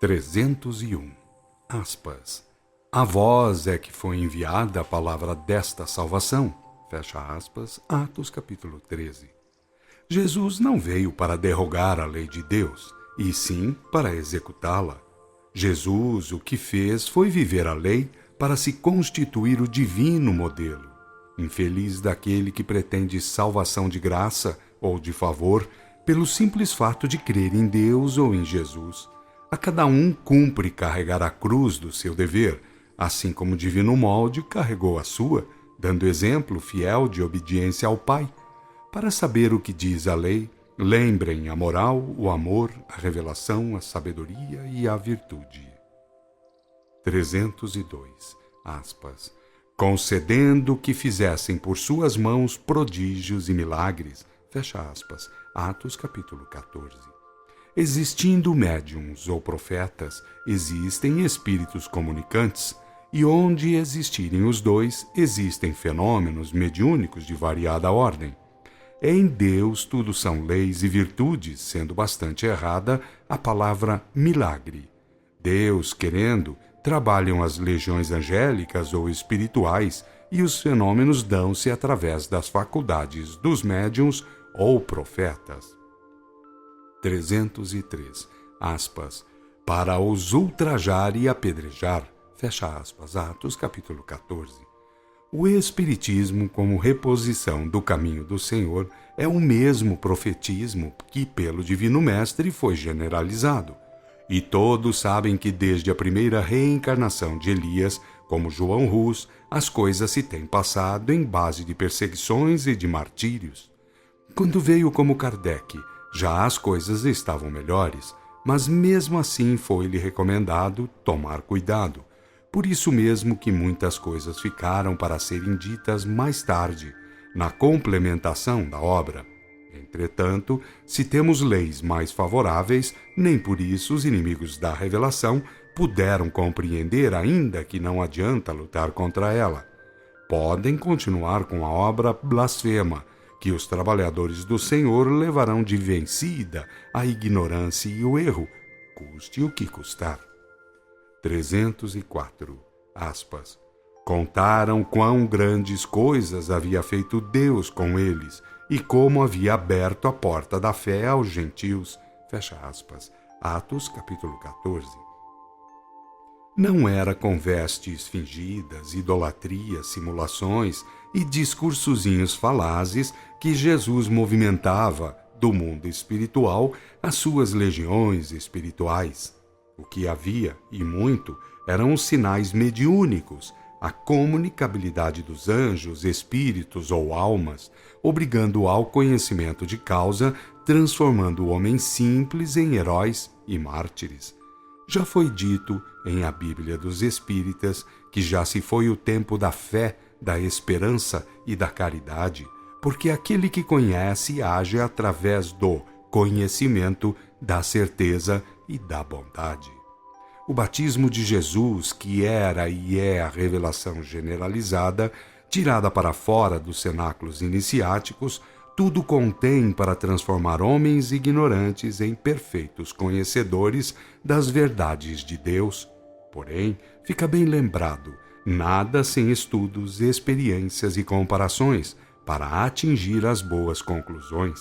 301. Aspas. A vós é que foi enviada a palavra desta salvação. Fecha aspas. Atos capítulo 13. Jesus não veio para derrogar a lei de Deus, e sim para executá-la. Jesus o que fez foi viver a lei para se constituir o divino modelo. Infeliz daquele que pretende salvação de graça ou de favor pelo simples fato de crer em Deus ou em Jesus. A cada um cumpre carregar a cruz do seu dever, assim como o divino molde carregou a sua, dando exemplo fiel de obediência ao Pai. Para saber o que diz a lei, lembrem a moral, o amor, a revelação, a sabedoria e a virtude. 302. Aspas. Concedendo que fizessem por suas mãos prodígios e milagres. Fecha aspas. Atos capítulo 14. Existindo médiuns ou profetas, existem espíritos comunicantes, e onde existirem os dois, existem fenômenos mediúnicos de variada ordem. Em Deus tudo são leis e virtudes, sendo bastante errada a palavra milagre. Deus, querendo, trabalham as legiões angélicas ou espirituais, e os fenômenos dão-se através das faculdades dos médiuns ou profetas. 303. Aspas. Para os ultrajar e apedrejar. Fecha aspas. Atos capítulo 14. O Espiritismo, como reposição do caminho do Senhor, é o mesmo profetismo que pelo Divino Mestre foi generalizado. E todos sabem que desde a primeira reencarnação de Elias, como João Rus, as coisas se têm passado em base de perseguições e de martírios. Quando veio como Kardec, já as coisas estavam melhores, mas mesmo assim foi-lhe recomendado tomar cuidado. Por isso mesmo que muitas coisas ficaram para serem ditas mais tarde, na complementação da obra. Entretanto, se temos leis mais favoráveis, nem por isso os inimigos da revelação puderam compreender ainda que não adianta lutar contra ela. Podem continuar com a obra blasfema, que os trabalhadores do Senhor levarão de vencida a ignorância e o erro, custe o que custar. 304. Aspas. Contaram quão grandes coisas havia feito Deus com eles e como havia aberto a porta da fé aos gentios. Fecha aspas. Atos capítulo 14. Não era com vestes fingidas, idolatrias, simulações e discursozinhos falazes que Jesus movimentava do mundo espiritual as suas legiões espirituais. O que havia, e muito, eram os sinais mediúnicos, a comunicabilidade dos anjos, espíritos ou almas, obrigando ao conhecimento de causa, transformando o homem simples em heróis e mártires. Já foi dito em A Bíblia dos Espíritas que já se foi o tempo da fé, da esperança e da caridade, porque aquele que conhece age através do conhecimento, da certeza e da bondade. O batismo de Jesus, que era e é a revelação generalizada, tirada para fora dos cenáculos iniciáticos, tudo contém para transformar homens ignorantes em perfeitos conhecedores das verdades de Deus. Porém, fica bem lembrado, nada sem estudos, experiências e comparações para atingir as boas conclusões.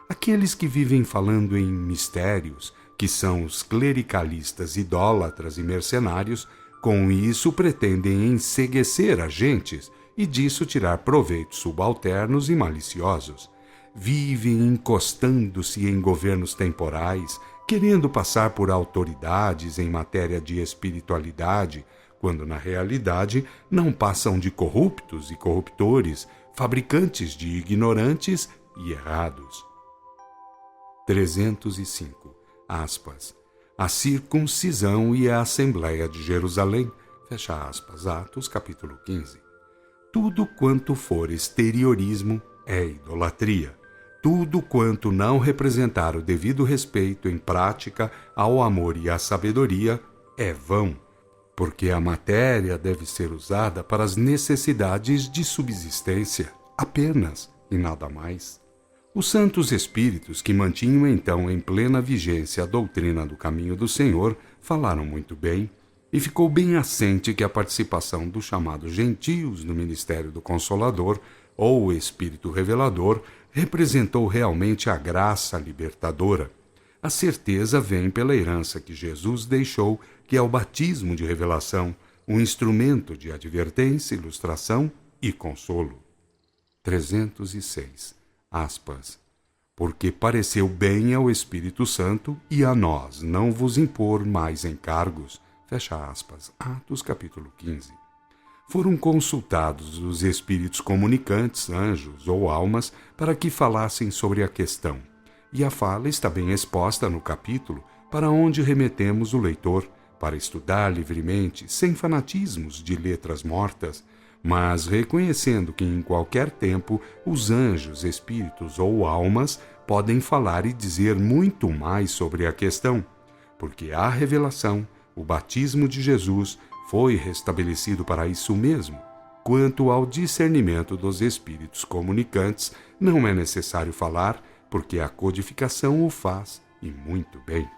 Aqueles que vivem falando em mistérios, que são os clericalistas idólatras e mercenários, com isso pretendem enceguecer agentes e disso tirar proveitos subalternos e maliciosos. Vivem encostando-se em governos temporais, querendo passar por autoridades em matéria de espiritualidade, quando na realidade não passam de corruptos e corruptores, fabricantes de ignorantes e errados. 305. Aspas. A circuncisão e a Assembleia de Jerusalém. Fecha aspas. Atos capítulo 15. Tudo quanto for exteriorismo é idolatria. Tudo quanto não representar o devido respeito em prática ao amor e à sabedoria é vão, porque a matéria deve ser usada para as necessidades de subsistência, apenas, e nada mais. Os santos espíritos que mantinham então em plena vigência a doutrina do caminho do Senhor falaram muito bem, e ficou bem assente que a participação dos chamados gentios no ministério do Consolador, ou o Espírito Revelador, representou realmente a graça libertadora. A certeza vem pela herança que Jesus deixou, que é o batismo de revelação, um instrumento de advertência, ilustração e consolo. 306. Aspas. Porque pareceu bem ao Espírito Santo e a nós não vos impor mais encargos. Fecha aspas. Atos capítulo 15. Foram consultados os espíritos comunicantes, anjos ou almas, para que falassem sobre a questão. E a fala está bem exposta no capítulo, para onde remetemos o leitor, para estudar livremente, sem fanatismos de letras mortas, mas reconhecendo que em qualquer tempo os anjos, espíritos ou almas podem falar e dizer muito mais sobre a questão, porque a revelação, o batismo de Jesus, foi restabelecido para isso mesmo. Quanto ao discernimento dos espíritos comunicantes, não é necessário falar, porque a codificação o faz, e muito bem.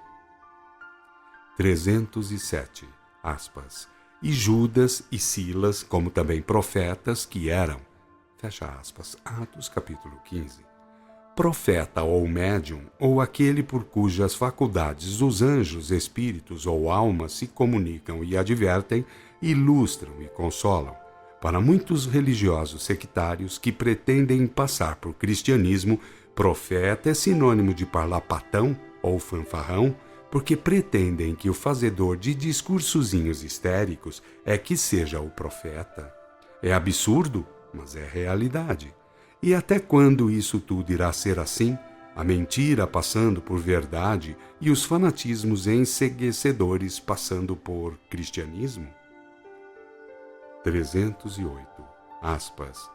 307. Aspas. E Judas e Silas, como também profetas que eram. Fecha aspas. Atos capítulo 15. Profeta ou médium, ou aquele por cujas faculdades os anjos, espíritos ou almas se comunicam e advertem, ilustram e consolam. Para muitos religiosos sectários que pretendem passar por cristianismo, profeta é sinônimo de parlapatão ou fanfarrão, porque pretendem que o fazedor de discursozinhos histéricos é que seja o profeta. É absurdo, mas é realidade. E até quando isso tudo irá ser assim? A mentira passando por verdade e os fanatismos enceguecedores passando por cristianismo? 308. Aspas.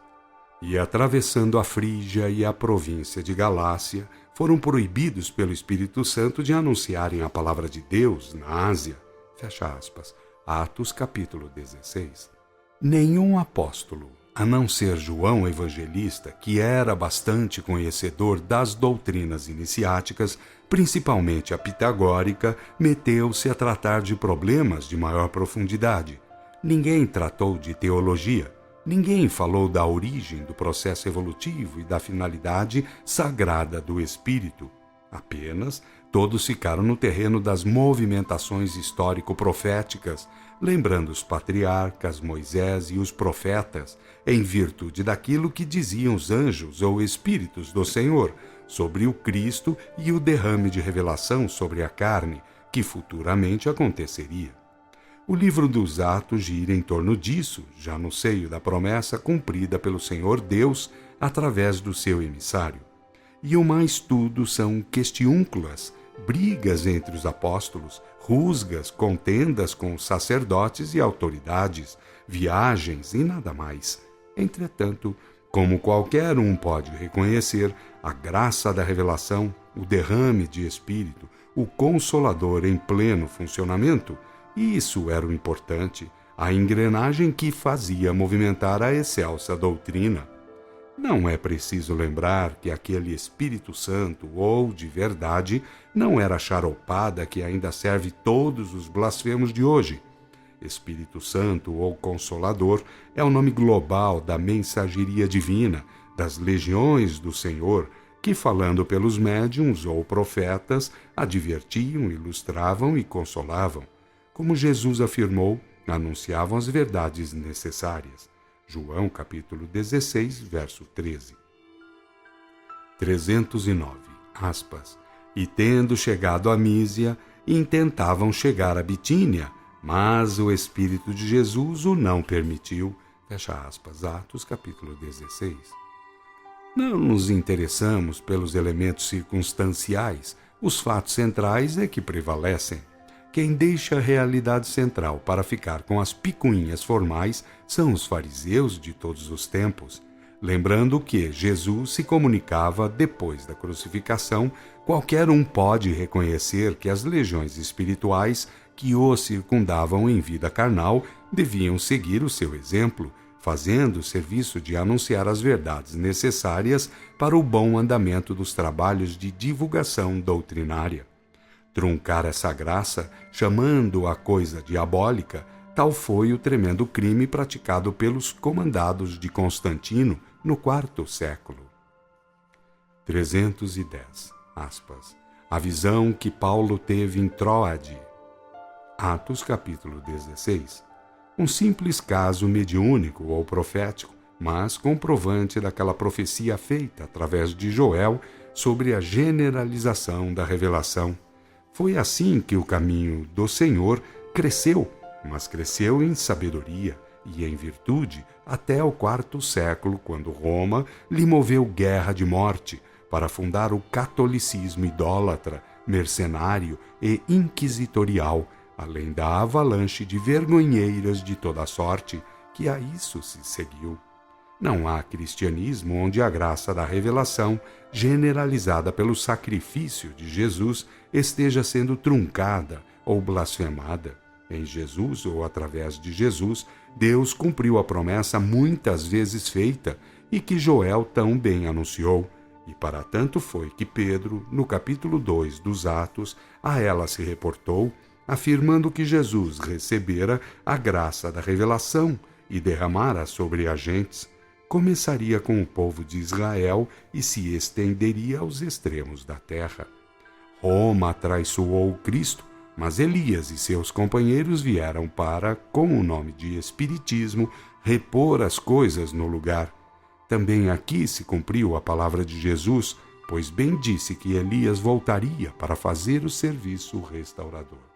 E atravessando a Frígia e a província de Galácia, foram proibidos pelo Espírito Santo de anunciarem a palavra de Deus na Ásia. Fecha aspas. Atos capítulo 16. Nenhum apóstolo, a não ser João Evangelista, que era bastante conhecedor das doutrinas iniciáticas, principalmente a pitagórica, meteu-se a tratar de problemas de maior profundidade. Ninguém tratou de teologia. Ninguém falou da origem do processo evolutivo e da finalidade sagrada do espírito. Apenas todos ficaram no terreno das movimentações histórico-proféticas, lembrando os patriarcas, Moisés e os profetas, em virtude daquilo que diziam os anjos ou espíritos do Senhor sobre o Cristo e o derrame de revelação sobre a carne, que futuramente aconteceria. O livro dos Atos gira em torno disso, já no seio da promessa cumprida pelo Senhor Deus através do seu emissário. E o mais tudo são questiúnculas, brigas entre os apóstolos, rusgas, contendas com os sacerdotes e autoridades, viagens e nada mais. Entretanto, como qualquer um pode reconhecer, a graça da revelação, o derrame de espírito, o Consolador em pleno funcionamento, isso era o importante, a engrenagem que fazia movimentar a excelsa doutrina. Não é preciso lembrar que aquele Espírito Santo, ou de verdade, não era a charopada que ainda serve todos os blasfemos de hoje. Espírito Santo, ou Consolador, é o nome global da mensageria divina, das legiões do Senhor, que, falando pelos médiuns ou profetas, advertiam, ilustravam e consolavam. Como Jesus afirmou, anunciavam as verdades necessárias. João capítulo 16, verso 13. 309. Aspas. E tendo chegado a Mísia, intentavam chegar a Bitínia, mas o Espírito de Jesus o não permitiu. Fecha aspas. Atos capítulo 16. Não nos interessamos pelos elementos circunstanciais, os fatos centrais é que prevalecem. Quem deixa a realidade central para ficar com as picuinhas formais são os fariseus de todos os tempos. Lembrando que Jesus se comunicava depois da crucificação, qualquer um pode reconhecer que as legiões espirituais que o circundavam em vida carnal deviam seguir o seu exemplo, fazendo o serviço de anunciar as verdades necessárias para o bom andamento dos trabalhos de divulgação doutrinária. Truncar essa graça, chamando-a coisa diabólica, tal foi o tremendo crime praticado pelos comandados de Constantino no IV século. 310. A visão que Paulo teve em Troade. Atos capítulo 16. Um simples caso mediúnico ou profético, mas comprovante daquela profecia feita através de Joel sobre a generalização da revelação. Foi assim que o caminho do Senhor cresceu, mas cresceu em sabedoria e em virtude até o IV século, quando Roma lhe moveu guerra de morte para fundar o catolicismo idólatra, mercenário e inquisitorial, além da avalanche de vergonheiras de toda sorte que a isso se seguiu. Não há cristianismo onde a graça da revelação, generalizada pelo sacrifício de Jesus, esteja sendo truncada ou blasfemada. Em Jesus ou através de Jesus, Deus cumpriu a promessa muitas vezes feita e que Joel tão bem anunciou. E para tanto foi que Pedro, no capítulo 2 dos Atos, a ela se reportou, afirmando que Jesus recebera a graça da revelação e derramara sobre as gentes, começaria com o povo de Israel e se estenderia aos extremos da terra. Roma traiçoou Cristo, mas Elias e seus companheiros vieram para, com o nome de Espiritismo, repor as coisas no lugar. Também aqui se cumpriu a palavra de Jesus, pois bem disse que Elias voltaria para fazer o serviço restaurador.